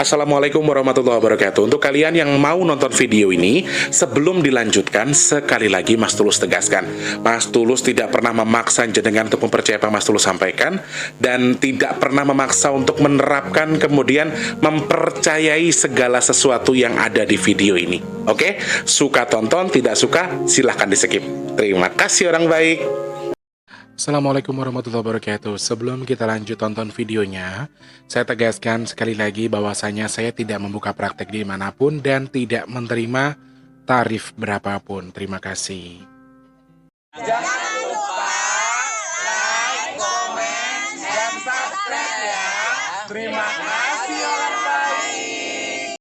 Assalamualaikum warahmatullahi wabarakatuh. Untuk kalian yang mau nonton video ini, sebelum dilanjutkan, sekali lagi Mas Tulus tegaskan, Mas Tulus tidak pernah memaksa jenengan untuk mempercayai apa Mas Tulus sampaikan, dan tidak pernah memaksa untuk menerapkan kemudian mempercayai segala sesuatu yang ada di video ini. Oke? Suka tonton, tidak suka silahkan di skip. Terima kasih orang baik. Assalamualaikum warahmatullahi wabarakatuh. Sebelum kita lanjut tonton videonya, saya tegaskan sekali lagi bahwasanya saya tidak membuka praktek dimanapun dan tidak menerima tarif berapapun. Terima kasih. Jangan lupa like, komen, dan subscribe ya. Terima kasih orang baik.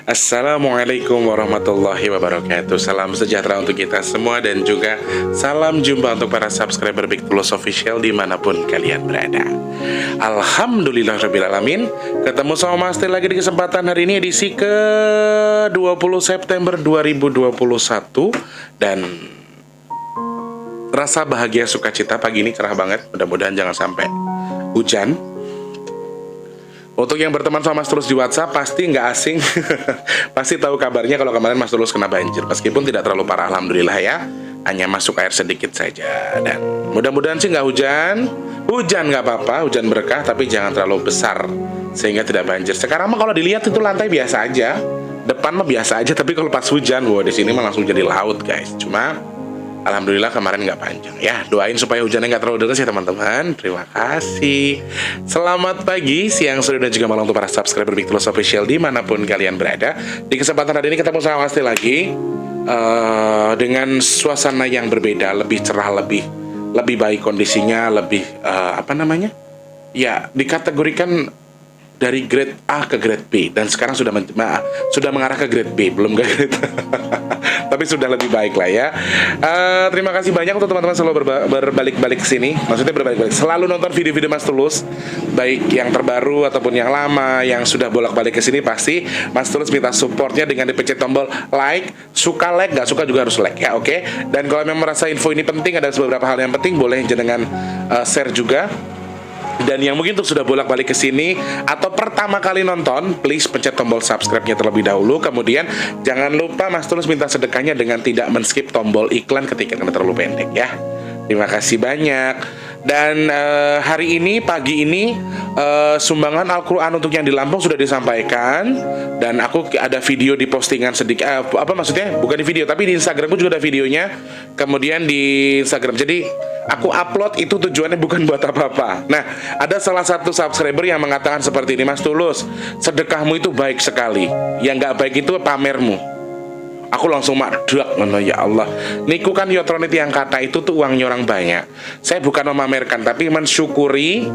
Assalamualaikum warahmatullahi wabarakatuh. Salam sejahtera untuk kita semua dan juga salam jumpa untuk para subscriber Big Tulus Official dimanapun kalian berada. Alhamdulillahirrahmanirrahim. Ketemu sama Mas Tel lagi di kesempatan hari ini, edisi ke 20 September 2021. Dan rasa bahagia sukacita pagi ini cerah banget. Mudah-mudahan jangan sampai hujan. Untuk yang berteman sama Mas Tulus di WhatsApp pasti nggak asing, pasti tahu kabarnya kalau kemarin Mas Tulus kena banjir. Meskipun tidak terlalu parah, alhamdulillah ya, hanya masuk air sedikit saja. Dan mudah-mudahan sih nggak hujan. Hujan nggak apa-apa, hujan berkah, tapi jangan terlalu besar sehingga tidak banjir. Sekarang mah kalau dilihat itu lantai biasa aja, depan mah biasa aja, tapi kalau pas hujan, wah di sini mah langsung jadi laut guys. Cuma alhamdulillah kemarin nggak panjang ya. Doain supaya hujannya nggak terlalu deras ya teman-teman. Terima kasih. Selamat pagi, siang, sore, dan juga malam untuk para subscriber Big Tulus Official dimanapun kalian berada. Di kesempatan hari ini ketemu sama Mas Tel lagi dengan suasana yang berbeda, lebih cerah, lebih baik kondisinya, lebih ya dikategorikan dari grade A ke grade B, dan sekarang sudah mengarah ke grade B, belum ke grade tapi sudah lebih baik lah ya. Terima kasih banyak untuk teman-teman selalu berbalik-balik ke sini. Maksudnya berbalik-balik, selalu nonton video-video Mas Tulus, baik yang terbaru ataupun yang lama, yang sudah bolak-balik ke sini. Pasti Mas Tulus minta supportnya dengan dipencet tombol like. Suka like, gak suka juga harus like ya, oke? Dan kalau memang merasa info ini penting, ada beberapa hal yang penting, boleh jangan share juga. Dan yang mungkin untuk sudah bolak-balik ke sini atau pertama kali nonton, please pencet tombol subscribe-nya terlebih dahulu. Kemudian jangan lupa Mas Tulus minta sedekahnya dengan tidak men-skip tombol iklan ketika kena terlalu pendek ya. Terima kasih banyak. Dan hari ini, pagi ini, sumbangan Al-Quran untuk yang di Lampung sudah disampaikan. Dan aku ada video di postingan sedikit, bukan di video, tapi di Instagramku juga ada videonya. Kemudian di Instagram, jadi aku upload itu tujuannya bukan buat apa-apa. Nah, ada salah satu subscriber yang mengatakan seperti ini, Mas Tulus, sedekahmu itu baik sekali, yang gak baik itu pamermu. Aku langsung makdak, ya Allah. Niku kan yotronit yang kata itu tuh uangnya orang banyak. Saya bukan memamerkan, tapi mensyukuri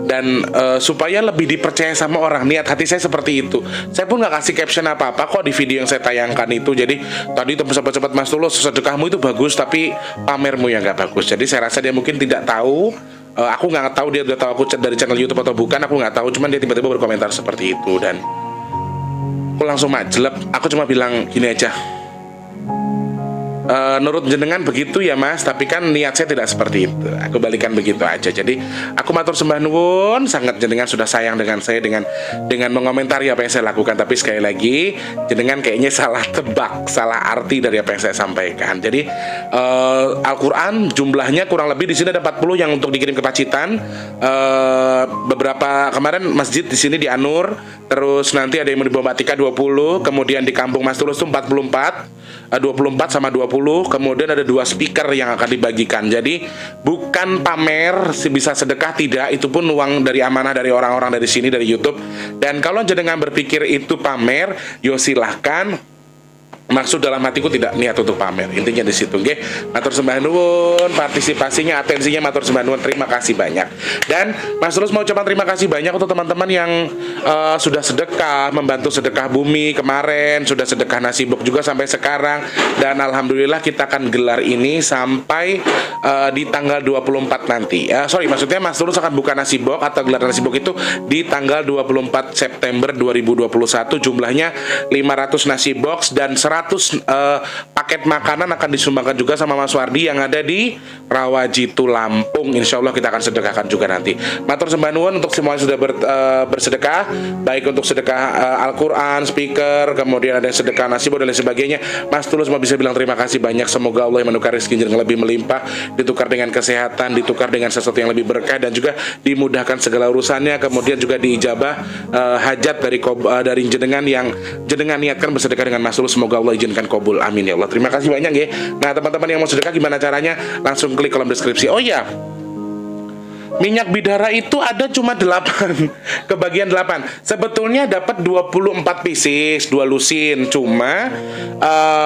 dan supaya lebih dipercaya sama orang. Niat hati saya seperti itu. Saya pun nggak kasih caption apa-apa kok di video yang saya tayangkan itu. Jadi tadi cepat-cepat Mas Tulus, sedekahmu itu bagus, tapi pamermu yang nggak bagus. Jadi saya rasa dia mungkin tidak tahu. Aku nggak tahu dia udah tahu aku dari channel YouTube atau bukan. Aku nggak tahu. Cuman dia tiba-tiba berkomentar seperti itu, dan aku langsung majelep. Aku cuma bilang gini aja, nurut jenengan begitu ya Mas, tapi kan niat saya tidak seperti itu. Aku balikan begitu aja. Jadi aku matur sembah nuwun, sangat jenengan sudah sayang dengan saya dengan mengomentari apa yang saya lakukan. Tapi sekali lagi jenengan kayaknya salah tebak, salah arti dari apa yang saya sampaikan. Jadi Al-Quran jumlahnya kurang lebih di sini ada 40 yang untuk dikirim ke Pacitan. Beberapa kemarin masjid di sini di Anur, terus nanti ada yang mau di Bombatika 20, kemudian di Kampung Mas Tulus itu 24 sama 20, kemudian ada 2 speaker yang akan dibagikan. Jadi bukan pamer, bisa sedekah tidak, itu pun uang dari amanah dari orang-orang dari sini, dari YouTube. Dan kalau jenengan berpikir itu pamer, yo silahkan. Maksud dalam hatiku tidak niat untuk pamer, intinya di situ, nggih. Matur sembah nuwun, partisipasinya, atensinya, matur sembah nuwun, terima kasih banyak. Dan Mas Tulus mau ucapkan terima kasih banyak untuk teman-teman yang sudah sedekah, membantu sedekah bumi kemarin, sudah sedekah nasi box juga sampai sekarang. Dan alhamdulillah kita akan gelar ini sampai di tanggal 24 nanti. Maksudnya Mas Tulus akan buka nasi box atau gelar nasi box itu di tanggal 24 September 2021. Jumlahnya 500 nasi box dan 100 100 paket makanan akan disumbangkan juga sama Mas Wardi yang ada di Rawajitu Lampung. Insya Allah kita akan sedekahkan juga nanti. Matur sembah nuwun untuk semua yang sudah bersedekah, baik untuk sedekah Al-Quran, speaker, kemudian ada yang sedekah nasi dan lain sebagainya. Mas Tulus mau bisa bilang terima kasih banyak. Semoga Allah yang menukar rezeki yang lebih melimpah, ditukar dengan kesehatan, ditukar dengan sesuatu yang lebih berkah, dan juga dimudahkan segala urusannya. Kemudian juga diijabah hajat dari jenengan yang jenengan niatkan bersedekah dengan Mas Tulus. Semoga Allah izinkan kabul. Amin ya Allah. Terima kasih banyak ya. Nah, teman-teman yang mau sedekah gimana caranya? Langsung klik kolom deskripsi. Oh iya, minyak bidara itu ada cuma 8, kebagian 8. Sebetulnya dapat 24 pieces, 2 lusin. Cuma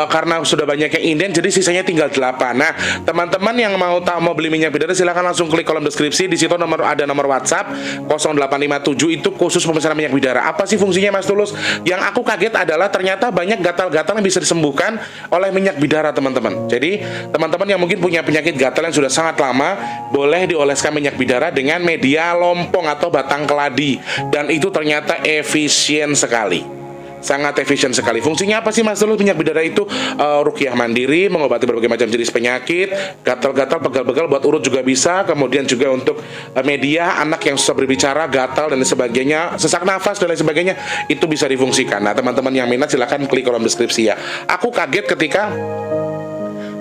karena sudah banyak yang inden, jadi sisanya tinggal 8. Nah, teman-teman yang mau beli minyak bidara silahkan langsung klik kolom deskripsi. Di situ ada nomor WhatsApp 0857, itu khusus pemesanan minyak bidara. Apa sih fungsinya Mas Tulus? Yang aku kaget adalah ternyata banyak gatal-gatal yang bisa disembuhkan oleh minyak bidara, teman-teman. Jadi, teman-teman yang mungkin punya penyakit gatal yang sudah sangat lama, boleh dioleskan minyak bidara dengan media lompong atau batang keladi, dan itu ternyata efisien sekali, sangat efisien sekali. Fungsinya apa sih Mas Tulus minyak bidara itu? Ruqyah mandiri, mengobati berbagai macam jenis penyakit, gatal-gatal, pegal-pegal, buat urut juga bisa. Kemudian juga untuk media anak yang susah berbicara, gatal dan sebagainya, sesak nafas dan lain sebagainya, itu bisa difungsikan. Nah, teman-teman yang minat silahkan klik kolom deskripsi ya. Aku kaget ketika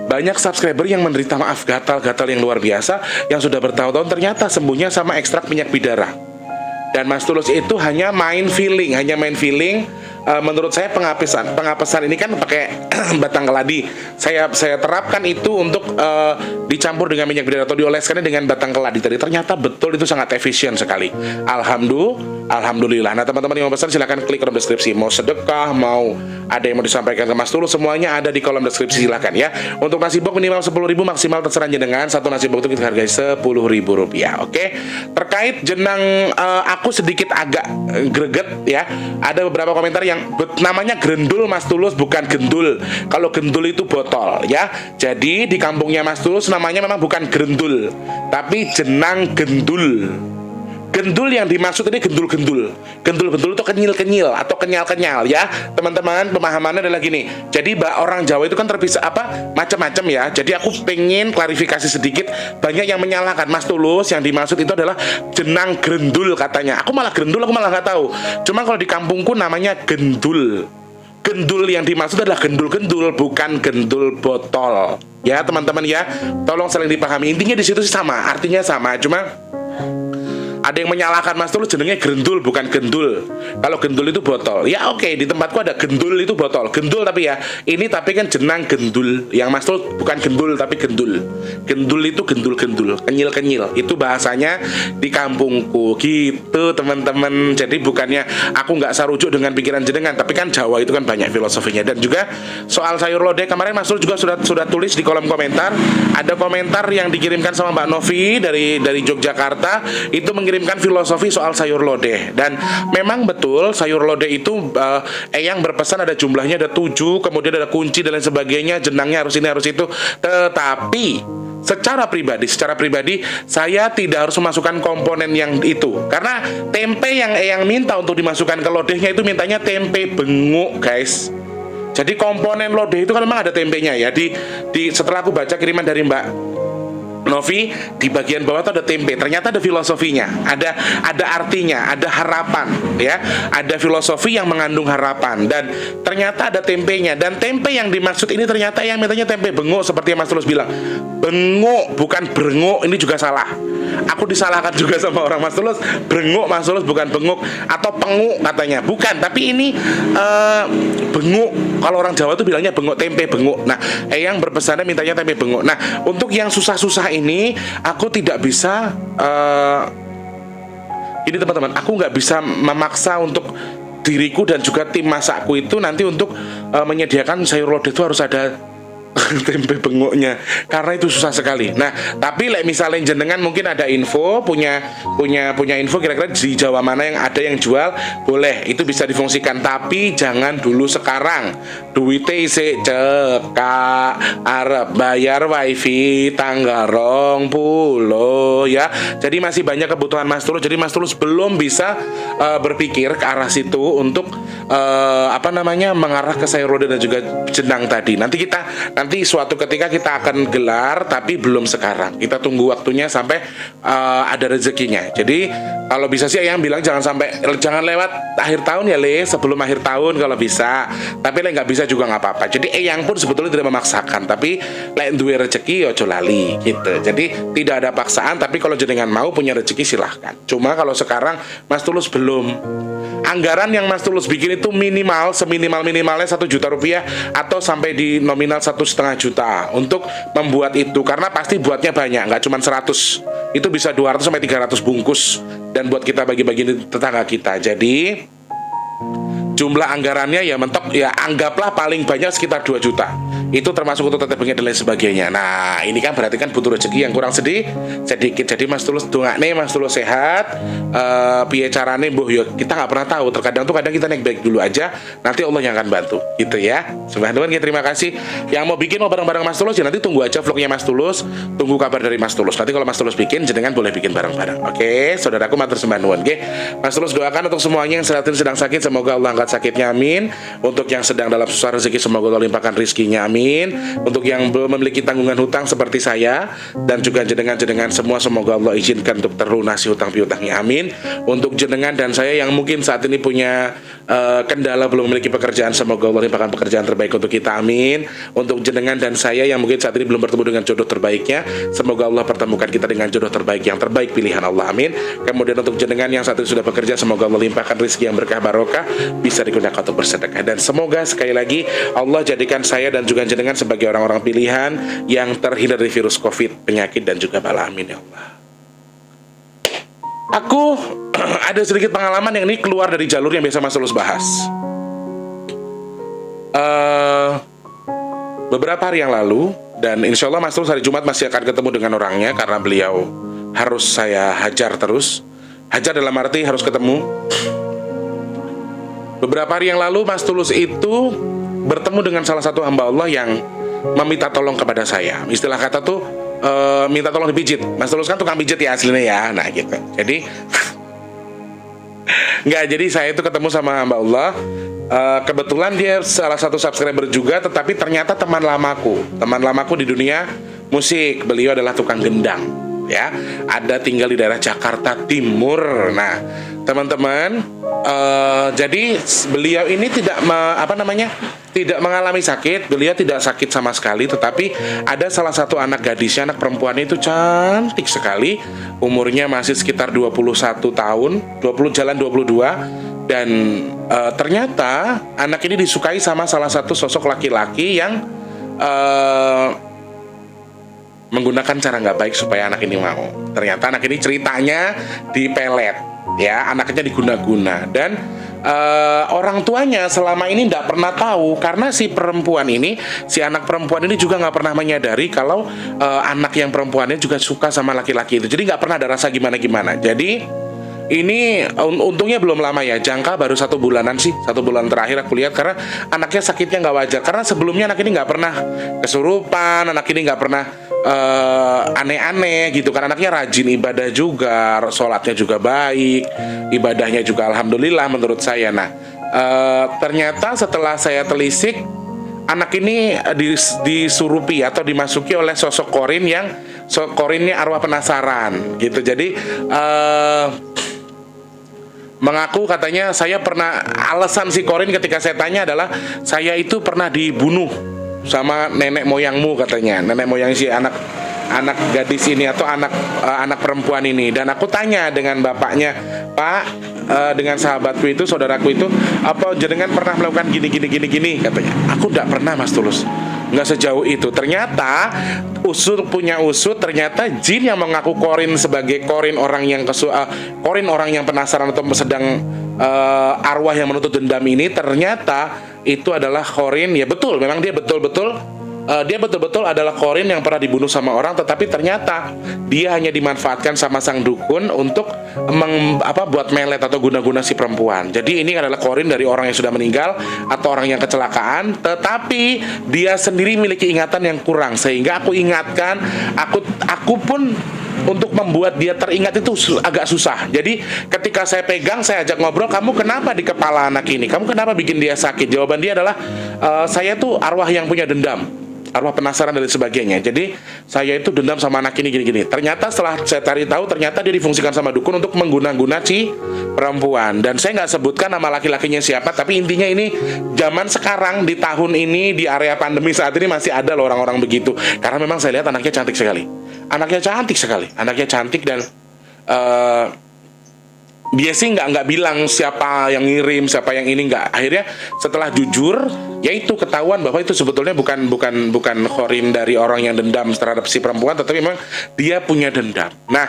banyak subscriber yang menderita gatal-gatal yang luar biasa, yang sudah bertahun-tahun ternyata sembuhnya sama ekstrak minyak bidara. Dan Mas Tulus itu hanya main feeling. Menurut saya pengapesan ini kan pakai batang keladi. Saya terapkan itu untuk dicampur dengan minyak bidara atau dioleskannya dengan batang keladi tadi. Ternyata betul itu sangat efisien sekali. Alhamdulillah. Nah, teman-teman yang mau pesan silahkan klik kolom deskripsi. Mau sedekah, mau ada yang mau disampaikan ke Mas Tulus, semuanya ada di kolom deskripsi, silahkan ya. Untuk nasi box minimal 10.000, maksimal terserah jenengan. Satu nasi box itu kita hargai Rp10.000. Oke. Terkait jenang, aku sedikit agak greget ya. Ada beberapa komentar yang namanya grendul Mas Tulus, bukan gendul. Kalau gendul itu botol ya. Jadi di kampungnya Mas Tulus namanya memang bukan grendul, tapi jenang gendul. Gendul yang dimaksud ini gendul-gendul. Gendul-gendul itu kenyil-kenyil atau kenyal-kenyal ya. Teman-teman, pemahamannya adalah gini. Jadi orang Jawa itu kan terpisah macam-macam ya. Jadi aku pengen klarifikasi sedikit. Banyak yang menyalahkan Mas Tulus, yang dimaksud itu adalah jenang gendul katanya. Aku malah nggak tahu. Cuma kalau di kampungku namanya gendul. Gendul yang dimaksud adalah gendul-gendul, bukan gendul botol. Ya, teman-teman ya. Tolong saling dipahami. Intinya di situ sih sama, artinya sama. Cuma ada yang menyalahkan Mas Tulus jenengnya gendul, bukan gendul. Kalau gendul itu botol. Ya oke, di tempatku ada gendul itu botol. Gendul tapi ya, ini tapi kan jenang gendul. Yang Mas Tulus bukan gendul tapi gendul. Gendul itu gendul-gendul, kenyil-kenyil. Itu bahasanya di kampungku gitu, teman-teman. Jadi bukannya aku nggak sarujuk dengan pikiran jenengan, tapi kan Jawa itu kan banyak filosofinya. Dan juga soal sayur lodeh, kemarin Mas Tulus juga sudah tulis di kolom komentar. Ada komentar yang dikirimkan sama Mbak Novi dari Yogyakarta, itu mengirimkan filosofi soal sayur lodeh. Dan memang betul sayur lodeh itu Eyang berpesan ada jumlahnya, ada 7, kemudian ada kunci dan lain sebagainya, jenangnya harus ini harus itu. Tetapi secara pribadi saya tidak harus memasukkan komponen yang itu, karena tempe yang Eyang minta untuk dimasukkan ke lodehnya itu mintanya tempe benguk, guys. Jadi komponen lodeh itu kan memang ada tempenya ya. Setelah aku baca kiriman dari Mbak Novi, di bagian bawah itu ada tempe. Ternyata ada filosofinya, ada artinya, ada harapan ya. Ada filosofi yang mengandung harapan, dan ternyata ada tempenya. Dan tempe yang dimaksud ini ternyata yang mintanya tempe benguk, seperti yang Mas Tulus bilang. Benguk bukan berenguk, ini juga salah. Aku disalahkan juga sama orang Mas Tulus, berenguk Mas Tulus bukan benguk, atau penguk katanya. Bukan, tapi ini benguk. Kalau orang Jawa tuh bilangnya benguk, tempe benguk. Nah, Eyang berpesannya mintanya tempe benguk. Nah, untuk yang susah-susah ini aku tidak bisa ini teman-teman, aku nggak bisa memaksa untuk diriku dan juga tim masakku itu nanti untuk menyediakan sayur lodeh itu harus ada tempe bengoknya, karena itu susah sekali. Nah, tapi misalnya jenengan mungkin ada info, punya info kira-kira di Jawa mana yang ada yang jual, boleh, itu bisa difungsikan. Tapi jangan dulu sekarang. Duitnya isi cekak, arep bayar wifi tanggal 20 ya. Jadi masih banyak kebutuhan Mas Tulus. Jadi Mas Tulus belum bisa berpikir ke arah situ untuk mengarah ke sayur roda dan juga jenang tadi. Nanti suatu ketika kita akan gelar, tapi belum sekarang. Kita tunggu waktunya sampai ada rezekinya. Jadi kalau bisa sih yang bilang jangan lewat akhir tahun ya sebelum akhir tahun kalau bisa. Tapi nggak bisa juga nggak apa-apa. Jadi yang pun sebetulnya tidak memaksakan. Tapi duwe rezeki ojo lali gitu. Jadi tidak ada paksaan. Tapi kalau jenengan mau punya rezeki silahkan. Cuma kalau sekarang Mas Tulus belum. Anggaran yang Mas Tulus bikin itu seminimalnya 1 juta rupiah atau sampai di nominal 1,5 juta untuk membuat itu, karena pasti buatnya banyak, nggak cuma 100, itu bisa 200 sampai 300 bungkus dan buat kita bagi-bagi di tetangga kita. Jadi jumlah anggarannya ya mentok ya anggaplah paling banyak sekitar 2 juta. Itu termasuk untuk teteh bengek dan lain sebagainya. Nah, ini kan berarti kan butuh rezeki yang kurang sedikit. Jadi Mas Tulus dongakne Mas Tulus sehat. Piye carane mbuh ya kita nggak pernah tahu. Kadang kita naik baik dulu aja, nanti Allah yang akan bantu. Gitu ya. Subhanallah, terima kasih. Yang mau bikin mau bareng-bareng Mas Tulus ya nanti tunggu aja vlognya Mas Tulus, tunggu kabar dari Mas Tulus. Nanti kalau Mas Tulus bikin jenengan boleh bikin bareng-bareng. Oke, saudaraku matur sembah nuwun nggih. Mas Tulus doakan untuk semuanya yang sedang sakit, semoga Allah angkat sakitnya, amin. Untuk yang sedang dalam susah rezeki, semoga Allah limpahkan rezekinya, amin. Untuk yang belum memiliki tanggungan hutang seperti saya dan juga jenengan semua, semoga Allah izinkan untuk terlunasi hutang piutangnya, amin. Untuk jenengan dan saya yang mungkin saat ini punya kendala belum memiliki pekerjaan, semoga Allah limpahkan pekerjaan terbaik untuk kita, amin. Untuk jenengan dan saya yang mungkin saat ini belum bertemu dengan jodoh terbaiknya, semoga Allah pertemukan kita dengan jodoh terbaik yang terbaik pilihan Allah, amin. Kemudian untuk jenengan yang saat ini sudah bekerja, semoga Allah limpahkan rezeki yang berkah barokah, bisa digunakan untuk bersedekah. Dan semoga sekali lagi Allah jadikan saya dan juga jenengan sebagai orang-orang pilihan yang terhindar dari virus COVID, penyakit dan juga bala, amin ya Allah. Aku ada sedikit pengalaman yang ini keluar dari jalur yang biasa Mas Tulus bahas. Beberapa hari yang lalu, dan insya Allah Mas Tulus hari Jumat masih akan ketemu dengan orangnya karena beliau harus saya hajar terus. Hajar dalam arti harus ketemu. Beberapa hari yang lalu Mas Tulus itu bertemu dengan salah satu hamba Allah yang meminta tolong kepada saya. Istilah kata tuh minta tolong dipijit. Mas Tulus kan tukang pijit ya aslinya ya. Nah gitu. Jadi jadi saya itu ketemu sama hamba Allah. Kebetulan dia salah satu subscriber juga, tetapi ternyata teman lamaku di dunia musik. Beliau adalah tukang gendang, ya. Ada tinggal di daerah Jakarta Timur. Nah, teman-teman, jadi beliau ini tidak mengalami sakit. Beliau tidak sakit sama sekali, tetapi ada salah satu anak gadisnya, anak perempuannya itu cantik sekali. Umurnya masih sekitar 21 tahun, 20 jalan 22. Dan ternyata anak ini disukai sama salah satu sosok laki-laki yang menggunakan cara nggak baik supaya anak ini mau. Ternyata anak ini ceritanya dipelet, ya, anaknya diguna-guna. Dan orang tuanya selama ini tidak pernah tahu, karena si anak perempuan ini juga nggak pernah menyadari kalau anak yang perempuannya juga suka sama laki-laki itu. Jadi nggak pernah ada rasa gimana-gimana. Jadi ini untungnya belum lama ya, jangka baru 1 bulanan sih, 1 bulan terakhir aku lihat, karena anaknya sakitnya nggak wajar. Karena sebelumnya anak ini nggak pernah kesurupan, anak ini nggak pernah aneh-aneh gitu kan. Anaknya rajin ibadah juga, sholatnya juga baik, ibadahnya juga alhamdulillah menurut saya. Nah, ternyata setelah saya telisik, anak ini disurupi atau dimasuki oleh sosok korin korinnya arwah penasaran gitu. Jadi mengaku katanya saya pernah, alasan si korin ketika saya tanya adalah saya itu pernah dibunuh sama nenek moyangmu katanya, nenek moyang si anak gadis ini atau anak perempuan ini. Dan aku tanya dengan bapaknya, Pak, dengan sahabatku itu, saudaraku itu, apa jenengan pernah melakukan gini katanya. Aku tidak pernah Mas Tulus, nggak sejauh itu. Ternyata punya usut, ternyata jin yang mengaku korin sebagai korin orang yang penasaran atau sedang arwah yang menuntut dendam ini, ternyata itu adalah korin, ya betul, memang dia betul-betul dia betul-betul adalah Qorin yang pernah dibunuh sama orang, tetapi ternyata dia hanya dimanfaatkan sama sang dukun untuk buat melet atau guna-guna si perempuan. Jadi ini adalah Qorin dari orang yang sudah meninggal atau orang yang kecelakaan, tetapi dia sendiri memiliki ingatan yang kurang, sehingga aku ingatkan, aku pun untuk membuat dia teringat itu agak susah. Jadi ketika saya pegang, saya ajak ngobrol, kamu kenapa di kepala anak ini? Kamu kenapa bikin dia sakit? Jawaban dia adalah, saya tuh arwah yang punya dendam, arwah penasaran dan sebagainya. Jadi saya itu dendam sama anak ini gini-gini. Ternyata setelah saya cari tahu, ternyata dia difungsikan sama dukun untuk mengguna-guna si perempuan. Dan saya nggak sebutkan nama laki-lakinya siapa, tapi intinya ini zaman sekarang di tahun ini di area pandemi saat ini masih ada loh orang-orang begitu. Karena memang saya lihat anaknya cantik sekali. Anaknya cantik dan dia sih nggak bilang siapa yang ngirim, siapa yang ini, nggak. Akhirnya setelah jujur, yaitu ketahuan bahwa itu sebetulnya bukan Qorin dari orang yang dendam terhadap si perempuan, tetapi memang dia punya dendam. Nah,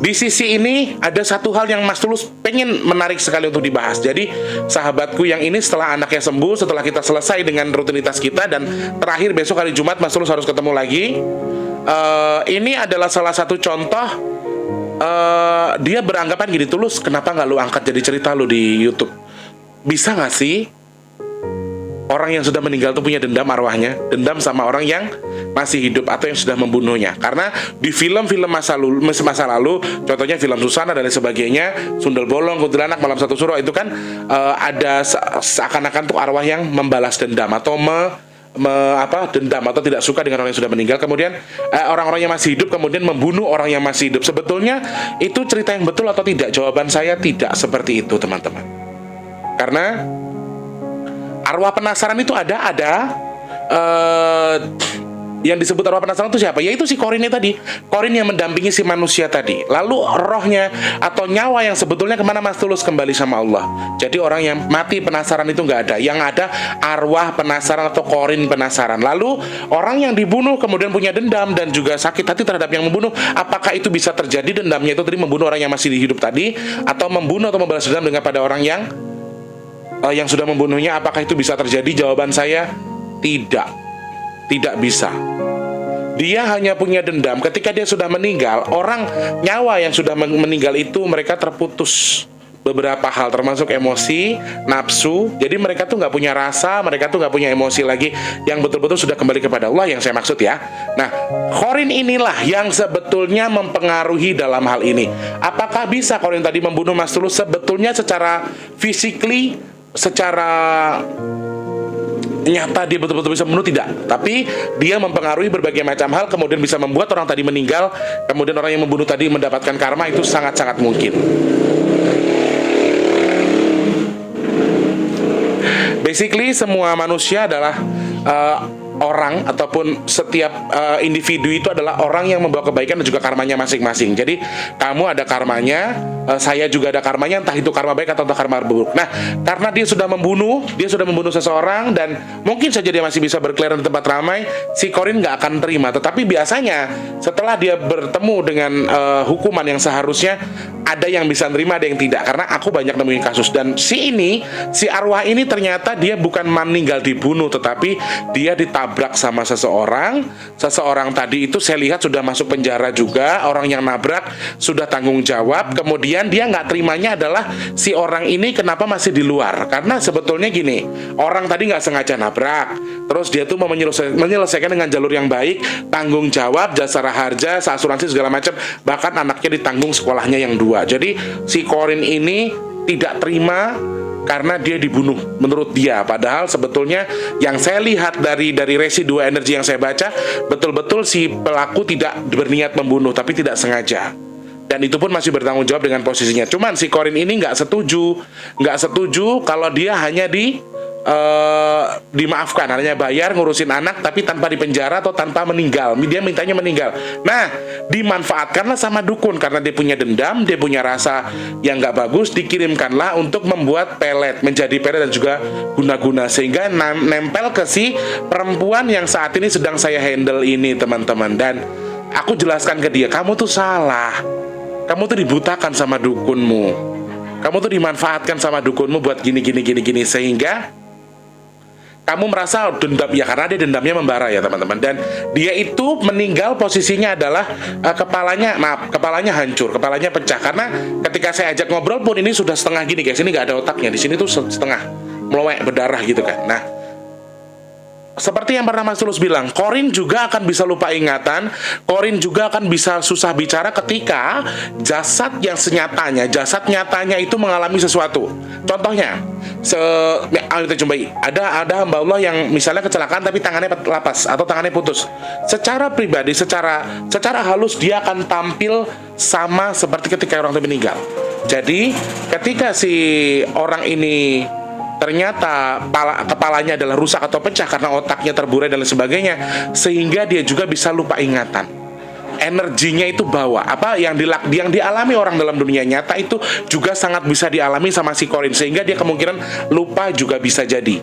di sisi ini ada satu hal yang Mas Tulus pengen menarik sekali untuk dibahas. Jadi sahabatku yang ini setelah anaknya sembuh, setelah kita selesai dengan rutinitas kita, dan terakhir besok hari Jumat Mas Tulus harus ketemu lagi. Ini adalah salah satu contoh. Dia beranggapan gini, Tulus, kenapa nggak lu angkat jadi cerita lu di YouTube? Bisa nggak sih orang yang sudah meninggal tuh punya dendam arwahnya, dendam sama orang yang masih hidup atau yang sudah membunuhnya? Karena di film-film masa lalu, contohnya film Susana dan lain sebagainya, Sundel Bolong, Kuntilanak, Malam Satu Suro, itu kan ada seakan-akan tuh arwah yang membalas dendam atau dendam atau tidak suka dengan orang yang sudah meninggal, kemudian orang-orang yang masih hidup kemudian membunuh orang yang masih hidup. Sebetulnya itu cerita yang betul atau tidak? Jawaban saya tidak seperti itu, teman-teman. Karena arwah penasaran itu ada yang disebut arwah penasaran itu siapa? Yaitu si Qorinnya tadi, Qorin yang mendampingi si manusia tadi. Lalu rohnya atau nyawa yang sebetulnya kemana Mas Tulus? Kembali sama Allah. Jadi orang yang mati penasaran itu nggak ada. Yang ada arwah penasaran atau Qorin penasaran. Lalu orang yang dibunuh kemudian punya dendam dan juga sakit hati terhadap yang membunuh. Apakah itu bisa terjadi, dendamnya itu tadi membunuh orang yang masih hidup tadi, atau membunuh atau membalas dendam dengan pada orang yang sudah membunuhnya? Apakah itu bisa terjadi? Jawaban saya tidak. Tidak bisa. Dia hanya punya dendam ketika dia sudah meninggal. Orang nyawa yang sudah meninggal itu mereka terputus beberapa hal, termasuk emosi, nafsu. Jadi mereka tuh nggak punya rasa, mereka tuh nggak punya emosi lagi, yang betul-betul sudah kembali kepada Allah, yang saya maksud ya. Nah, Qorin inilah yang sebetulnya mempengaruhi dalam hal ini. Apakah bisa Qorin tadi membunuh Mas Tulus? Sebetulnya secara physically, secara nyata dia betul-betul bisa membunuh, tidak. Tapi dia mempengaruhi berbagai macam hal, kemudian bisa membuat orang tadi meninggal, kemudian orang yang membunuh tadi mendapatkan karma. Itu sangat-sangat mungkin. Basically semua manusia adalah orang, ataupun setiap individu itu adalah orang yang membawa kebaikan dan juga karmanya masing-masing. Jadi kamu ada karmanya, saya juga ada karmanya, entah itu karma baik atau entah karma buruk. Nah, karena dia sudah membunuh seseorang, dan mungkin saja dia masih bisa berkeliaran di tempat ramai, si Qorin nggak akan terima. Tetapi biasanya setelah dia bertemu dengan hukuman yang seharusnya, ada yang bisa nerima, ada yang tidak. Karena aku banyak nemuin kasus, dan si arwah ini ternyata dia bukan meninggal dibunuh, tetapi dia ditabrak sama seseorang. Seseorang tadi itu saya lihat sudah masuk penjara juga. Orang yang nabrak sudah tanggung jawab. Kemudian dia nggak terimanya adalah si orang ini kenapa masih di luar. Karena sebetulnya gini, orang tadi nggak sengaja nabrak, terus dia tuh mau menyelesaikan dengan jalur yang baik, tanggung jawab, jasa harja, asuransi segala macam, bahkan anaknya ditanggung sekolahnya yang 2. Jadi si Qorin ini tidak terima karena dia dibunuh menurut dia. Padahal sebetulnya yang saya lihat dari residu energi yang saya baca, betul-betul si pelaku tidak berniat membunuh, tapi tidak sengaja. Dan itu pun masih bertanggung jawab dengan posisinya. Cuman si Qorin ini nggak setuju kalau dia hanya dimaafkan, hanya bayar ngurusin anak tapi tanpa dipenjara atau tanpa meninggal. Dia mintanya meninggal. Nah, dimanfaatkanlah sama dukun karena dia punya dendam, dia punya rasa yang nggak bagus, dikirimkanlah untuk membuat pelet, menjadi pelet dan juga guna-guna, sehingga nempel ke si perempuan yang saat ini sedang saya handle ini, teman-teman. Dan aku jelaskan ke dia, kamu tuh salah, kamu tuh dibutakan sama dukunmu, kamu tuh dimanfaatkan sama dukunmu buat gini, sehingga kamu merasa dendam ya karena dia dendamnya membara ya teman-teman. Dan dia itu meninggal posisinya adalah kepalanya hancur, kepalanya pecah. Karena ketika saya ajak ngobrol pun ini sudah setengah gini guys, ini nggak ada otaknya, di sini tuh setengah melowek berdarah gitu kan. Nah, seperti yang pernah Mas Tulus bilang, Korin juga akan bisa lupa ingatan, Korin juga akan bisa susah bicara ketika jasad yang senyatanya, jasad nyatanya itu mengalami sesuatu. Contohnya, ayo kita jumpai, ada hamba Allah yang misalnya kecelakaan tapi tangannya lapas atau tangannya putus. Secara pribadi, secara halus dia akan tampil sama seperti ketika orang itu meninggal. Jadi, ketika si orang ini ternyata kepalanya adalah rusak atau pecah karena otaknya terburai dan lain sebagainya, sehingga dia juga bisa lupa ingatan. Energinya itu bawa apa yang dialami orang dalam dunia nyata itu juga sangat bisa dialami sama si Korin, sehingga dia kemungkinan lupa juga bisa jadi.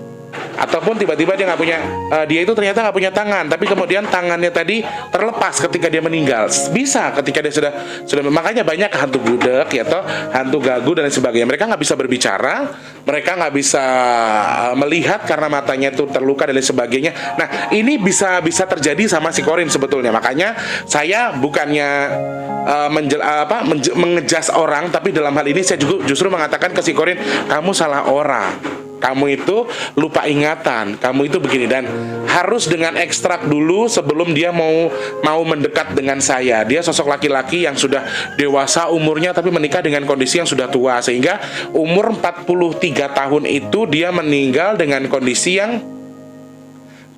Ataupun tiba-tiba dia nggak punya, dia itu ternyata nggak punya tangan, tapi kemudian tangannya tadi terlepas ketika dia meninggal. Bisa ketika dia sudah makanya banyak hantu budek ya toh, hantu gagu dan lain sebagainya. Mereka nggak bisa berbicara, mereka nggak bisa melihat karena matanya itu terluka dan lain sebagainya. Nah, ini bisa terjadi sama si Korin sebetulnya. Makanya saya bukannya mengejas orang, tapi dalam hal ini saya juga justru mengatakan ke si Korin, kamu salah orang. Kamu itu lupa ingatan, kamu itu begini, dan harus dengan ekstrak dulu sebelum dia mau mendekat dengan saya. Dia sosok laki-laki yang sudah dewasa umurnya tapi menikah dengan kondisi yang sudah tua, sehingga umur 43 tahun itu dia meninggal dengan kondisi yang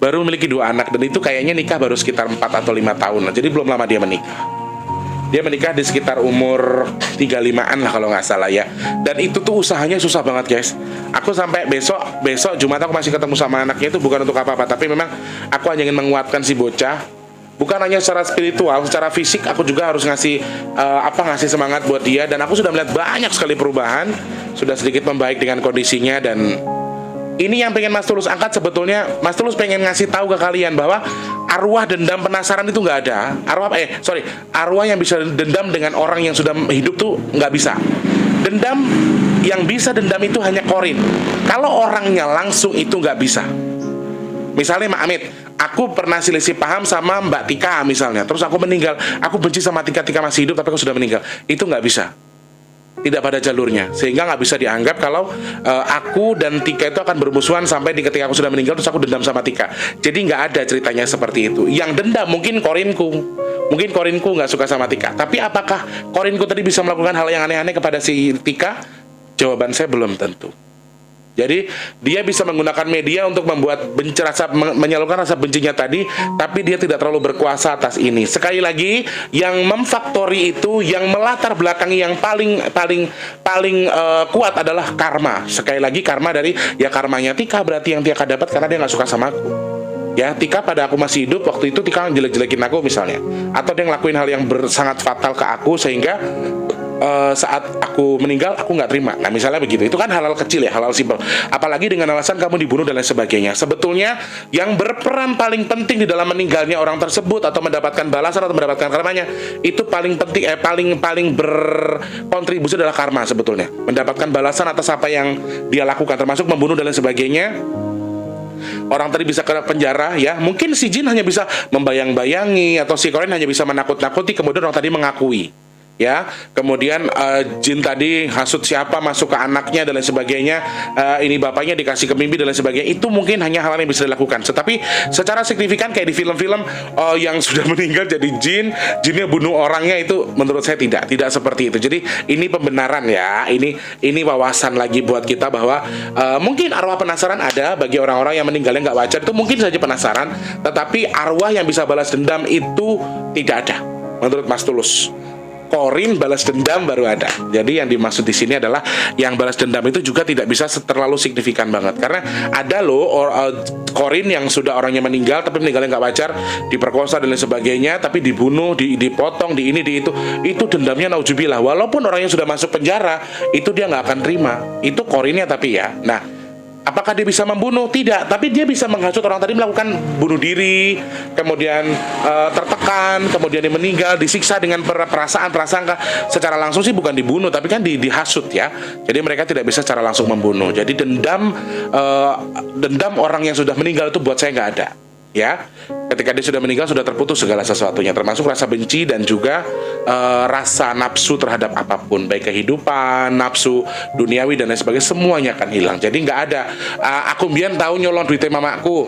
baru memiliki 2 anak, dan itu kayaknya nikah baru sekitar 4 atau 5 tahun. Jadi belum lama dia menikah. Dia menikah di sekitar umur 35-an lah kalau nggak salah ya. Dan itu tuh usahanya susah banget guys. Aku sampai besok Jumat aku masih ketemu sama anaknya, itu bukan untuk apa-apa, tapi memang aku hanya ingin menguatkan si bocah. Bukan hanya secara spiritual, secara fisik aku juga harus ngasih semangat buat dia. Dan aku sudah melihat banyak sekali perubahan, sudah sedikit membaik dengan kondisinya. Dan ini yang pengen Mas Tulus angkat sebetulnya. Mas Tulus pengen ngasih tahu ke kalian bahwa arwah dendam penasaran itu nggak ada. Arwah yang bisa dendam dengan orang yang sudah hidup tuh nggak bisa. Dendam yang bisa dendam itu hanya Korin. Kalau orangnya langsung itu nggak bisa. Misalnya Mak Amit, aku pernah selisih paham sama Mbak Tika misalnya, terus aku meninggal, aku benci sama Tika masih hidup tapi aku sudah meninggal. Itu nggak bisa. Tidak pada jalurnya, sehingga nggak bisa dianggap kalau aku dan Tika itu akan bermusuhan sampai di ketika aku sudah meninggal terus aku dendam sama Tika. Jadi nggak ada ceritanya seperti itu. Yang dendam mungkin Korinku nggak suka sama Tika, tapi apakah Korinku tadi bisa melakukan hal yang aneh-aneh kepada si Tika? Jawaban saya belum tentu. Jadi dia bisa menggunakan media untuk membuat menyalurkan rasa bencinya tadi, tapi dia tidak terlalu berkuasa atas ini. Sekali lagi, yang memfaktori itu, yang melatar belakangi yang paling kuat adalah karma. Sekali lagi karma dari karmanya Tika berarti yang Tika dapat karena dia nggak suka sama aku. Ya, Tika pada aku masih hidup waktu itu Tika jelek-jelekin aku misalnya, atau dia ngelakuin hal yang sangat fatal ke aku sehingga saat aku meninggal aku nggak terima. Nah misalnya begitu, itu kan hal-hal kecil ya, hal-hal simpel. Apalagi dengan alasan kamu dibunuh dan lain sebagainya. Sebetulnya yang berperan paling penting di dalam meninggalnya orang tersebut atau mendapatkan balasan atau mendapatkan karmanya, itu paling penting, paling berkontribusi adalah karma sebetulnya. Mendapatkan balasan atas apa yang dia lakukan, termasuk membunuh dan lain sebagainya. Orang tadi bisa kena penjara ya, mungkin si jin hanya bisa membayang-bayangi, atau si Korin hanya bisa menakut-nakuti, kemudian orang tadi mengakui. Ya, kemudian jin tadi hasut siapa, masuk ke anaknya dan lain sebagainya, ini bapaknya dikasih ke mimpi dan lain sebagainya. Itu mungkin hanya hal yang bisa dilakukan. Tetapi secara signifikan kayak di film-film yang sudah meninggal jadi jinnya bunuh orangnya, itu menurut saya tidak seperti itu. Jadi ini pembenaran ya, ini wawasan lagi buat kita bahwa mungkin arwah penasaran ada bagi orang-orang yang meninggalnya nggak wajar, itu mungkin saja penasaran, tetapi arwah yang bisa balas dendam itu tidak ada menurut Mas Tulus. Korin balas dendam baru ada. Jadi yang dimaksud di sini adalah yang balas dendam itu juga tidak bisa terlalu signifikan banget, karena ada loh Korin yang sudah orangnya meninggal tapi meninggalnya nggak wajar, diperkosa dan lain sebagainya, tapi dibunuh, dipotong, di itu dendamnya naujubillah. Walaupun orangnya sudah masuk penjara, itu dia nggak akan terima. Itu Korinnya tapi ya. Nah, Apakah dia bisa membunuh? Tidak, tapi dia bisa menghasut orang tadi melakukan bunuh diri, kemudian tertekan, kemudian dia meninggal, disiksa dengan perasaan prasangka. Secara langsung sih bukan dibunuh, tapi kan dihasut ya. Jadi mereka tidak bisa secara langsung membunuh. Jadi dendam orang yang sudah meninggal itu buat saya nggak ada. Ya, ketika dia sudah meninggal sudah terputus segala sesuatunya, termasuk rasa benci dan juga rasa nafsu terhadap apapun, baik kehidupan, nafsu duniawi dan lain sebagainya, semuanya akan hilang. Jadi nggak ada aku mbiyen tahu nyolong duitnya mamaku,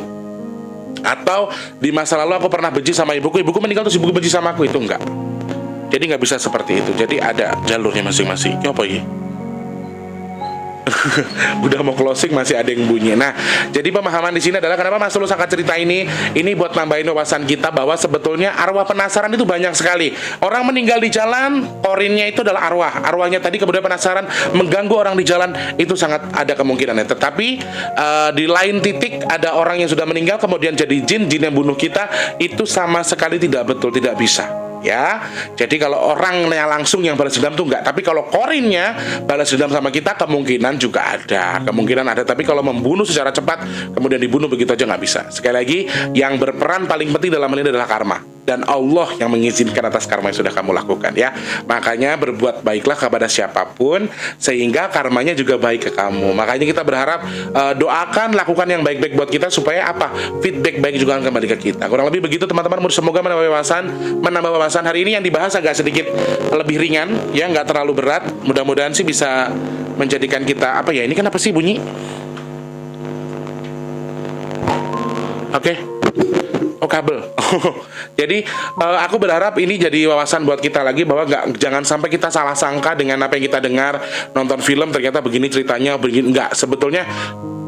atau di masa lalu aku pernah benci sama ibuku meninggal terus ibuku benci sama aku, itu enggak. Jadi nggak bisa seperti itu. Jadi ada jalurnya masing-masing. Apa ini? Udah mau closing masih ada yang bunyi. Nah, jadi pemahaman di sini adalah kenapa Mas Tulus angkat cerita ini buat nambahin wawasan kita bahwa sebetulnya arwah penasaran itu banyak sekali. Orang meninggal di jalan, korinnya itu adalah arwah. Arwahnya tadi kemudian penasaran mengganggu orang di jalan, itu sangat ada kemungkinannya. Tetapi di lain titik ada orang yang sudah meninggal kemudian jadi jin yang bunuh kita, itu sama sekali tidak betul, tidak bisa. Ya, jadi kalau orangnya langsung yang balas dendam tuh enggak, tapi kalau korinnya balas dendam sama kita kemungkinan juga ada, tapi kalau membunuh secara cepat kemudian dibunuh begitu aja nggak bisa. Sekali lagi, yang berperan paling penting dalam hal ini adalah karma, dan Allah yang mengizinkan atas karma yang sudah kamu lakukan ya. Makanya berbuat baiklah kepada siapapun sehingga karmanya juga baik ke kamu. Makanya kita berharap doakan, lakukan yang baik-baik buat kita supaya apa? Feedback baik juga akan kembali ke kita. Kurang lebih begitu teman-teman. Semoga menambah wawasan. Hari ini yang dibahas agak sedikit lebih ringan ya, nggak terlalu berat. Mudah-mudahan sih bisa menjadikan kita apa ya, ini kenapa sih bunyi? Oke. Oh, kabel. Jadi aku berharap ini jadi wawasan buat kita lagi bahwa jangan sampai kita salah sangka dengan apa yang kita dengar, nonton film ternyata begini ceritanya, begini enggak. Sebetulnya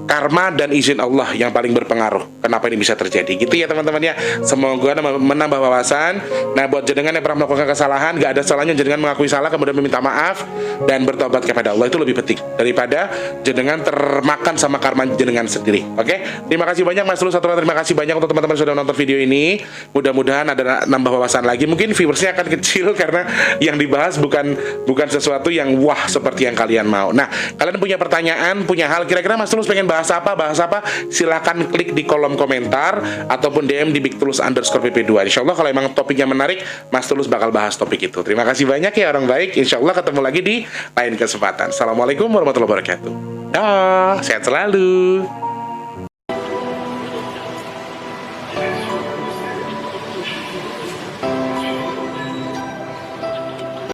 karma dan izin Allah yang paling berpengaruh kenapa ini bisa terjadi, gitu ya teman-teman ya. Semoga menambah wawasan. Nah, buat jenengan yang pernah melakukan kesalahan, gak ada salahnya jenengan mengakui salah kemudian meminta maaf dan bertobat kepada Allah, itu lebih penting daripada jenengan termakan sama karma jenengan sendiri. Oke, terima kasih banyak Mas Tulus, terima kasih banyak untuk teman-teman sudah nonton video ini. Mudah-mudahan ada nambah wawasan lagi. Mungkin viewersnya akan kecil karena yang dibahas bukan sesuatu yang wah seperti yang kalian mau. Nah, kalian punya pertanyaan, punya hal kira-kira Mas Tulus pengen bahas apa, silahkan klik di kolom komentar ataupun DM di bigtulus_pp2. Insya Allah kalau emang topiknya menarik, Mas Tulus bakal bahas topik itu. Terima kasih banyak ya orang baik. Insya Allah ketemu lagi di lain kesempatan. Assalamualaikum warahmatullahi wabarakatuh. Dah, sehat selalu.